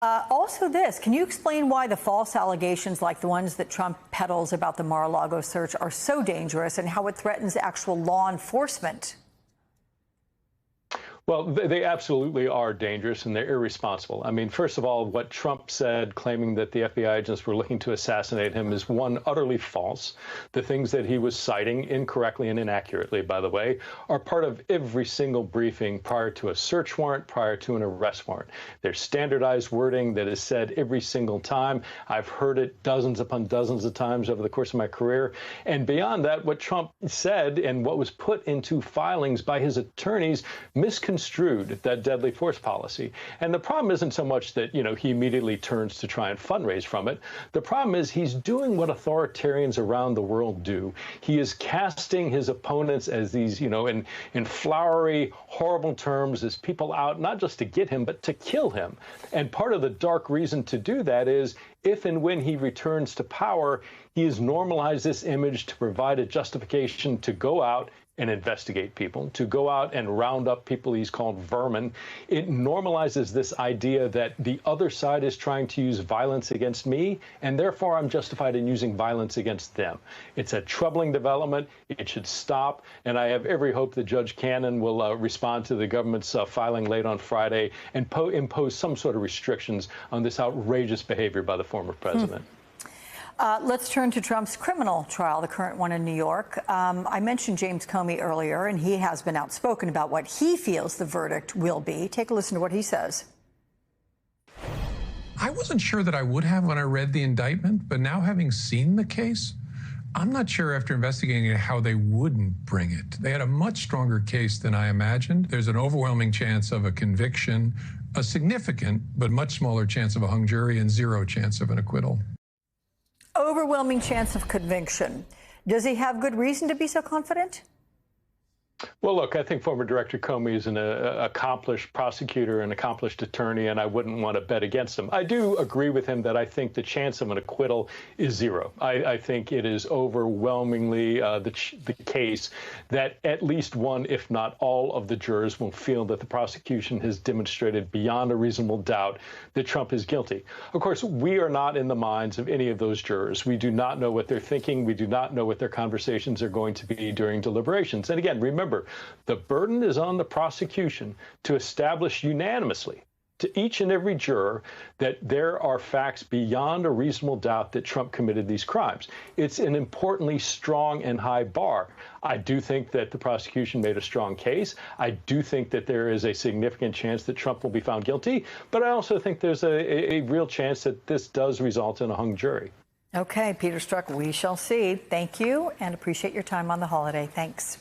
Also this, can you explain why the false allegations like the ones that Trump peddles about the Mar-a-Lago search are so dangerous and how it threatens actual law enforcement? Well, they absolutely are dangerous and they're irresponsible. I mean, first of all, what Trump said, claiming that the FBI agents were looking to assassinate him, is one, utterly false. The things that he was citing, incorrectly and inaccurately, by the way, are part of every single briefing prior to a search warrant, prior to an arrest warrant. There's standardized wording that is said every single time. I've heard it dozens upon dozens of times over the course of my career. And beyond that, what Trump said and what was put into filings by his attorneys misconstrued that deadly force policy. And the problem isn't so much that, he immediately turns to try and fundraise from it. The problem is he's doing what authoritarians around the world do. He is casting his opponents as these, in flowery, horrible terms, as people out not just to get him, but to kill him. And part of the dark reason to do that is if and when he returns to power, he has normalized this image to provide a justification to go out and investigate people, to go out and round up people he's called vermin. It normalizes this idea that the other side is trying to use violence against me, and therefore I'm justified in using violence against them. It's a troubling development. It should stop, and I have every hope that Judge Cannon will respond to the government's filing late on Friday and impose some sort of restrictions on this outrageous behavior by the former president. Let's turn to Trump's criminal trial, the current one in New York. I mentioned James Comey earlier, and he has been outspoken about what he feels the verdict will be. Take a listen to what he says. I wasn't sure that I would have when I read the indictment, but now having seen the case, I'm not sure after investigating it how they wouldn't bring it. They had a much stronger case than I imagined. There's an overwhelming chance of a conviction, a significant but much smaller chance of a hung jury, and zero chance of an acquittal. Overwhelming chance of conviction. Does he have good reason to be so confident? Well, look, I think former Director Comey is an accomplished prosecutor, an accomplished attorney, and I wouldn't want to bet against him. I do agree with him that I think the chance of an acquittal is zero. I think it is overwhelmingly the case that at least one, if not all, of the jurors will feel that the prosecution has demonstrated beyond a reasonable doubt that Trump is guilty. Of course, we are not in the minds of any of those jurors. We do not know what they're thinking. We do not know what their conversations are going to be during deliberations. And again, remember, the burden is on the prosecution to establish unanimously to each and every juror that there are facts beyond a reasonable doubt that Trump committed these crimes. It's an importantly strong and high bar. I do think that the prosecution made a strong case. I do think that there is a significant chance that Trump will be found guilty, but I also think there's a real chance that this does result in a hung jury. Okay, Peter Strzok, we shall see. Thank you and appreciate your time on the holiday. Thanks.